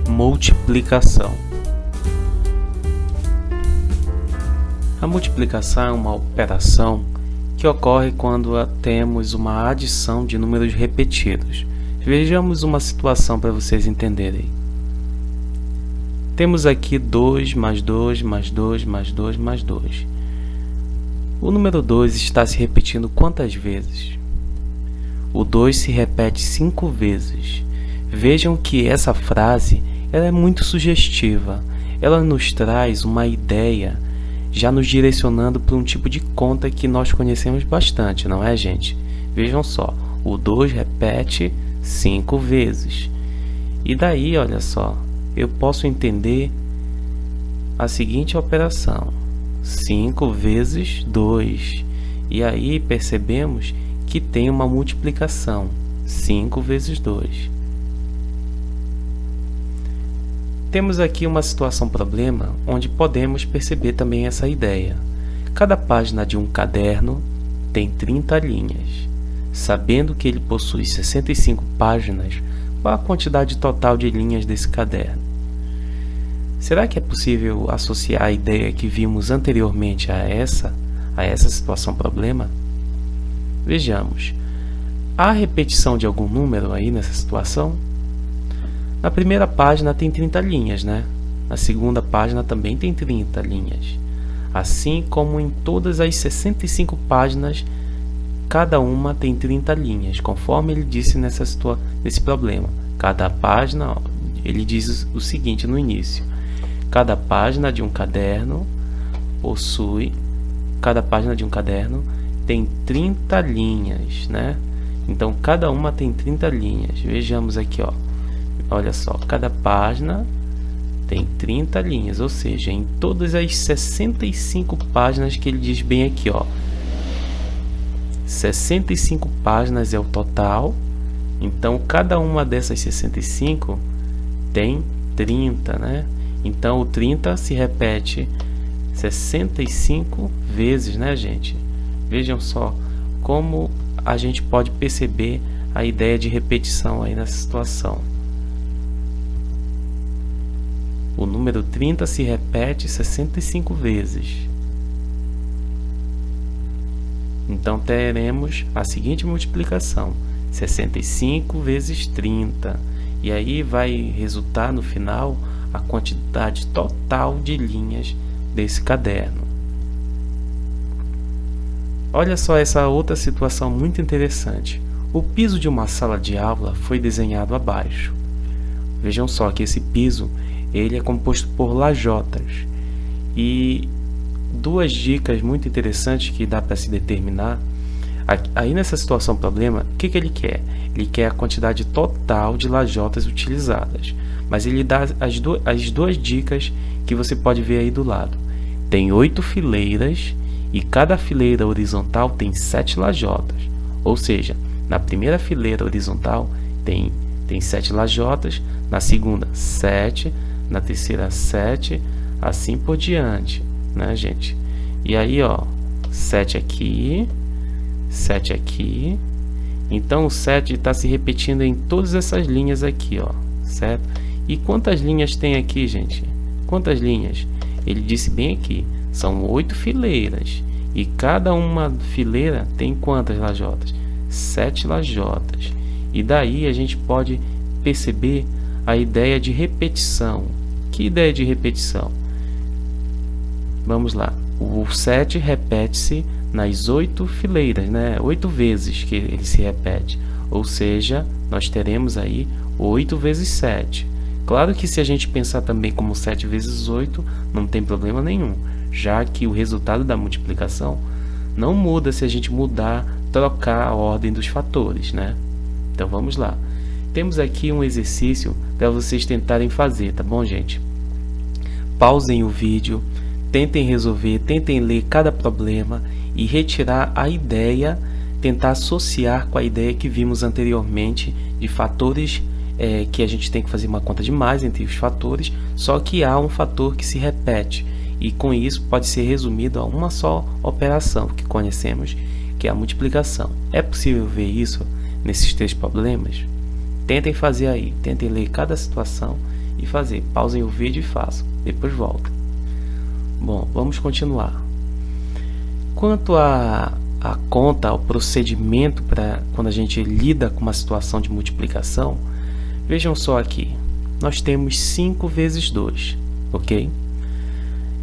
Multiplicação. A multiplicação é uma operação que ocorre quando temos uma adição de números repetidos. Vejamos uma situação para vocês entenderem. Temos aqui 2 mais 2 mais 2 mais 2 mais 2. O número 2 está se repetindo quantas vezes? O 2 se repete 5 vezes. Vejam que essa frase ela é muito sugestiva. Ela nos traz uma ideia, já nos direcionando para um tipo de conta que nós conhecemos bastante, não é, gente? Vejam só, o 2 repete 5 vezes. E daí, olha só, eu posso entender a seguinte operação: 5 vezes 2. E aí percebemos que tem uma multiplicação, 5 vezes 2. Temos aqui uma situação problema onde podemos perceber também essa ideia. Cada página de um caderno tem 30 linhas. Sabendo que ele possui 65 páginas, qual a quantidade total de linhas desse caderno? Será que é possível associar a ideia que vimos anteriormente a essa situação problema? Vejamos. Há repetição de algum número aí nessa situação? Na primeira página tem 30 linhas, né? Na segunda página também tem 30 linhas. Assim como em todas as 65 páginas, cada uma tem 30 linhas, conforme ele disse nesse problema. Cada página, ele diz o seguinte no início: cada página de um caderno tem 30 linhas, né? Então, cada uma tem 30 linhas. Vejamos aqui, ó. Olha só, cada página tem 30 linhas, ou seja, em todas as 65 páginas que ele diz bem aqui, ó. 65 páginas é o total, então cada uma dessas 65 tem 30, né? Então o 30 se repete 65 vezes, né, gente? Vejam só como a gente pode perceber a ideia de repetição aí nessa situação. O número 30 se repete 65 vezes. Então teremos a seguinte multiplicação: 65 vezes 30. E aí vai resultar no final a quantidade total de linhas desse caderno. Olha só essa outra situação muito interessante. O piso de uma sala de aula foi desenhado abaixo. Vejam só que esse piso ele é composto por lajotas. E duas dicas muito interessantes que dá para se determinar. Aí nessa situação problema, o que ele quer? Ele quer a quantidade total de lajotas utilizadas. Mas ele dá as duas dicas que você pode ver aí do lado. Tem 8 fileiras e cada fileira horizontal tem 7 lajotas. Ou seja, na primeira fileira horizontal tem 7 lajotas, na segunda 7, na terceira 7, assim por diante, né, gente? E aí, ó, 7 aqui, 7 aqui. Então o 7 está se repetindo em todas essas linhas aqui, ó, certo? E quantas linhas tem aqui, gente? Quantas linhas? Ele disse bem aqui, são 8 fileiras. E cada uma fileira tem quantas lajotas? 7 lajotas. E daí a gente pode perceber a ideia de repetição. Que ideia de repetição? Vamos lá. O 7 repete-se nas 8 fileiras, né? 8 vezes que ele se repete. Ou seja, nós teremos aí 8 vezes 7. Claro que se a gente pensar também como 7 vezes 8, não tem problema nenhum, já que o resultado da multiplicação não muda se a gente trocar a ordem dos fatores, né? Então vamos lá. Temos aqui um exercício para vocês tentarem fazer, tá bom, gente? Pausem o vídeo, tentem resolver, tentem ler cada problema e retirar a ideia, tentar associar com a ideia que vimos anteriormente de fatores que a gente tem que fazer uma conta de mais entre os fatores, só que há um fator que se repete e com isso pode ser resumido a uma só operação que conhecemos, que é a multiplicação. É possível ver isso nesses 3 problemas? Tentem fazer aí, tentem ler cada situação e fazer. Pausem o vídeo e façam, depois voltem. Bom, vamos continuar. Quanto à conta, ao procedimento para quando a gente lida com uma situação de multiplicação, vejam só aqui, nós temos 5 vezes 2, ok?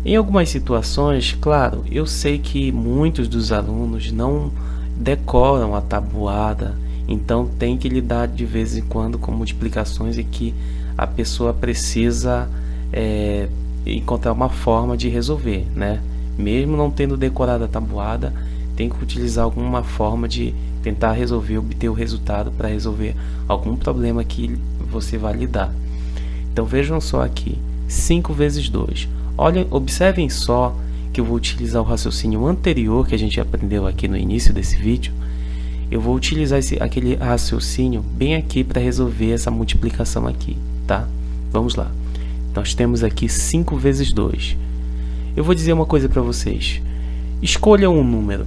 Em algumas situações, claro, eu sei que muitos dos alunos não decoram a tabuada, então tem que lidar de vez em quando com multiplicações e que a pessoa precisa encontrar uma forma de resolver, né? Mesmo não tendo decorado a tabuada, tem que utilizar alguma forma de tentar resolver, obter o resultado para resolver algum problema que você vai lidar. Então vejam só aqui, 5 vezes 2. Olhem, observem só que eu vou utilizar o raciocínio anterior que a gente aprendeu aqui no início desse vídeo. Eu vou utilizar aquele raciocínio bem aqui para resolver essa multiplicação aqui, tá? Vamos lá. Nós temos aqui 5 vezes 2. Eu vou dizer uma coisa para vocês. Escolha um número,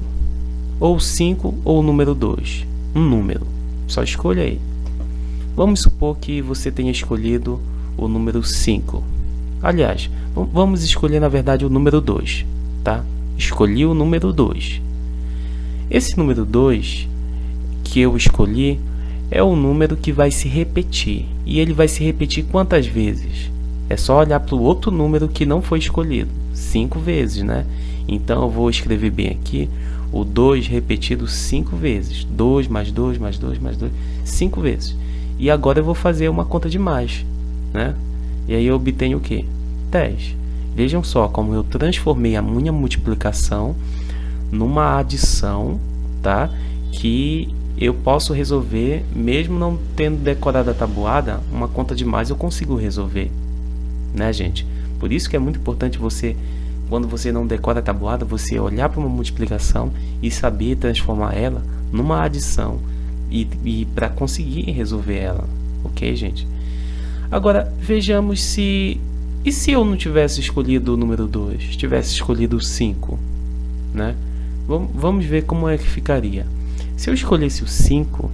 ou 5 ou o número 2. Um número, só escolha aí. Vamos supor que você tenha escolhido o número 5. Aliás, vamos escolher na verdade o número 2, tá? Escolhi o número 2. Esse número 2 que eu escolhi é o número que vai se repetir. E ele vai se repetir quantas vezes? É só olhar para o outro número que não foi escolhido. 5 vezes, né? Então eu vou escrever bem aqui o 2 repetido 5 vezes. 2 mais 2 mais 2 mais 2, 5 vezes. E agora eu vou fazer uma conta de mais, né? E aí eu obtenho o quê? 10. Vejam só como eu transformei a minha multiplicação numa adição, tá? Que eu posso resolver, mesmo não tendo decorado a tabuada, uma conta de mais eu consigo resolver, né, gente? Por isso que é muito importante você, quando você não decora a tabuada, você olhar para uma multiplicação e saber transformar ela numa adição e para conseguir resolver ela, ok, gente? Agora, vejamos se... E se eu não tivesse escolhido o número 2, tivesse escolhido o 5, né? Vamos ver como é que ficaria. Se eu escolhesse o 5,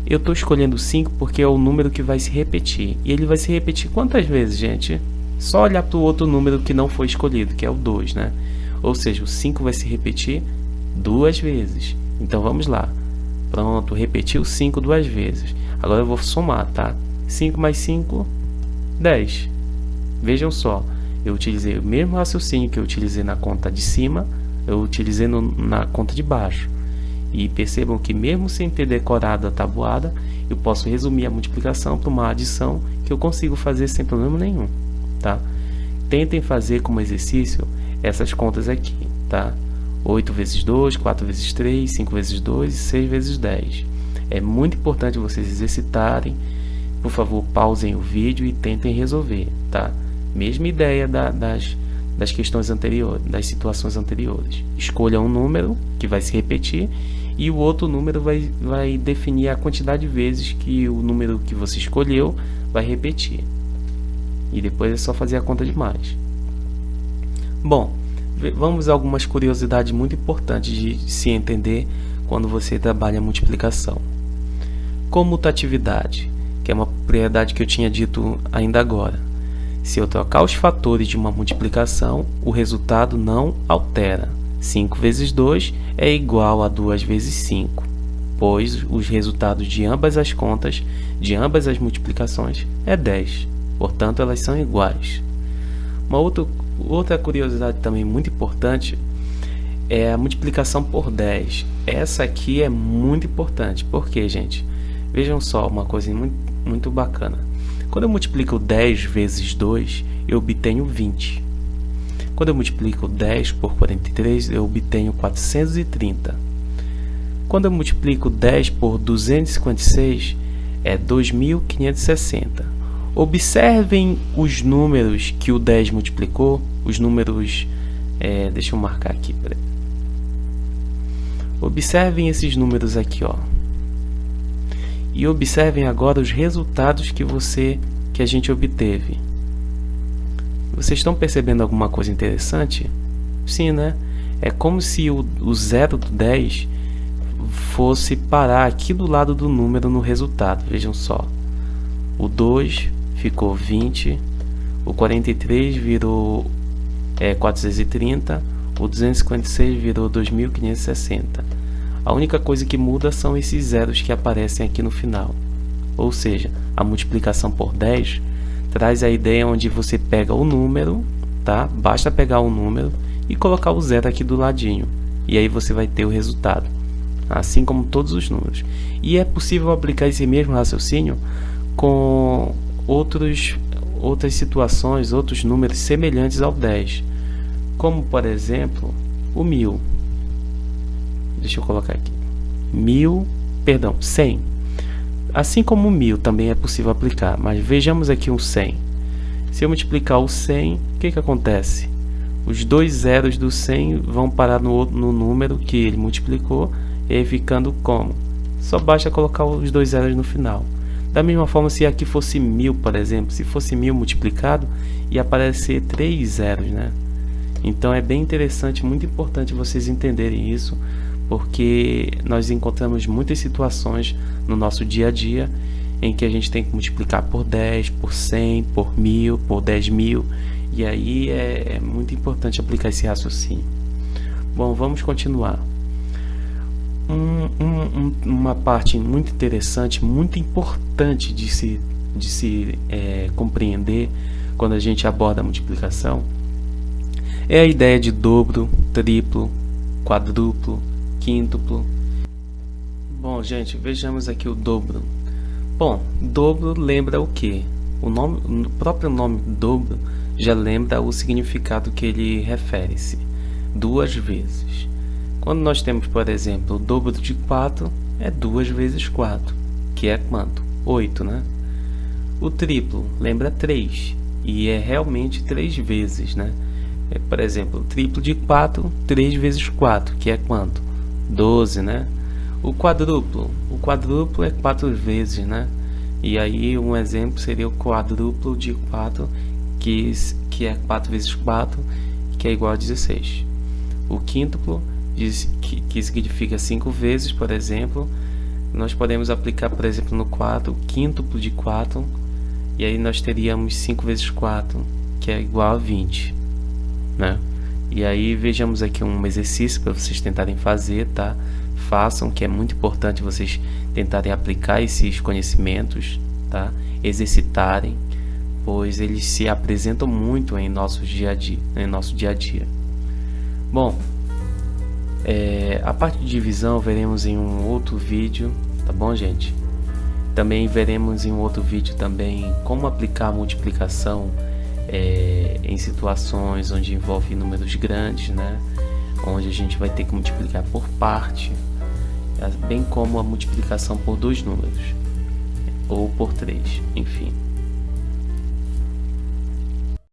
eu estou escolhendo o 5 porque é o número que vai se repetir. E ele vai se repetir quantas vezes, gente? Só olhar para o outro número que não foi escolhido, que é o 2, né? Ou seja, o 5 vai se repetir 2 vezes. Então vamos lá. Pronto, repeti o 5 2 vezes. Agora eu vou somar, tá? 5 mais 5, 10. Vejam só, eu utilizei o mesmo raciocínio que eu utilizei na conta de cima, eu utilizei na conta de baixo. E percebam que mesmo sem ter decorado a tabuada, eu posso resumir a multiplicação para uma adição que eu consigo fazer sem problema nenhum, tá? Tentem fazer como exercício essas contas aqui, tá? 8 vezes 2, 4 vezes 3, 5 vezes 2 e 6 vezes 10. É muito importante vocês exercitarem. Por favor, pausem o vídeo e tentem resolver, tá? Mesma ideia das questões anteriores, das situações anteriores. Escolha um número que vai se repetir e o outro número vai definir a quantidade de vezes que o número que você escolheu vai repetir. E depois é só fazer a conta de mais. Bom, vamos a algumas curiosidades muito importantes de se entender quando você trabalha a multiplicação. Comutatividade, que é uma propriedade que eu tinha dito ainda agora. Se eu trocar os fatores de uma multiplicação, o resultado não altera. 5 vezes 2 é igual a 2 vezes 5, pois os resultados de ambas as contas, de ambas as multiplicações, é 10. Portanto, elas são iguais. Uma outra curiosidade também muito importante é a multiplicação por 10. Essa aqui é muito importante. Por quê, gente? Vejam só uma coisa muito bacana. Quando eu multiplico 10 vezes 2, eu obtenho 20. Quando eu multiplico 10 por 43, eu obtenho 430. Quando eu multiplico 10 por 256, é 2560. Observem os números que o 10 multiplicou, os números... deixa eu marcar aqui, peraí. Observem esses números aqui, ó. E observem agora os resultados que a gente obteve. Vocês estão percebendo alguma coisa interessante? Sim, né? É como se o 0 do 10 fosse parar aqui do lado do número no resultado. Vejam só. O 2 ficou 20, o 43 virou 430, o 256 virou 2560. A única coisa que muda são esses zeros que aparecem aqui no final. Ou seja, a multiplicação por 10 traz a ideia onde você pega o número, tá? Basta pegar o número e colocar o zero aqui do ladinho. E aí você vai ter o resultado, assim como todos os números. E é possível aplicar esse mesmo raciocínio com outras situações, outros números semelhantes ao 10. Como, por exemplo, o 1000. Deixa eu colocar aqui. 100. Assim como o 1000 também é possível aplicar, mas vejamos aqui o 100. Se eu multiplicar o 100, o que acontece? Os dois zeros do 100 vão parar no número que ele multiplicou, e aí ficando como? Só basta colocar os dois zeros no final. Da mesma forma, se aqui fosse 1000, por exemplo, se fosse 1000 multiplicado, ia aparecer 3 zeros, né? Então é bem interessante, muito importante vocês entenderem isso, porque nós encontramos muitas situações no nosso dia a dia em que a gente tem que multiplicar por 10, por 100, por 1000, por 10.000, e aí é muito importante aplicar esse raciocínio. Bom, vamos continuar. Uma parte muito interessante, muito importante de se compreender quando a gente aborda a multiplicação é a ideia de dobro, triplo, quadruplo, quíntuplo. Bom, gente, vejamos aqui o dobro. Bom, dobro lembra o que? O próprio nome dobro já lembra o significado que ele refere-se, 2 vezes. Quando nós temos, por exemplo, o dobro de 4 é 2 vezes 4, que é quanto? 8, né? O triplo lembra 3, e é realmente 3 vezes, né? Por exemplo, o triplo de 4, 3 vezes 4, que é quanto? 12, né? O quadruplo é 4 vezes, né? E aí um exemplo seria o quadruplo de 4, que é 4 vezes 4, que é igual a 16. O quíntuplo, que significa 5 vezes, por exemplo, nós podemos aplicar, por exemplo, no 4, o quíntuplo de 4, e aí nós teríamos 5 vezes 4, que é igual a 20, né? E aí vejamos aqui um exercício para vocês tentarem fazer, tá? Façam, que é muito importante vocês tentarem aplicar esses conhecimentos, tá? Exercitarem, pois eles se apresentam muito em nosso dia a dia. Bom, a parte de divisão veremos em um outro vídeo, tá bom, gente? Também veremos em um outro vídeo também como aplicar a multiplicação em situações onde envolve números grandes, né? Onde a gente vai ter que multiplicar por parte, bem como a multiplicação por 2 números ou por 3, enfim.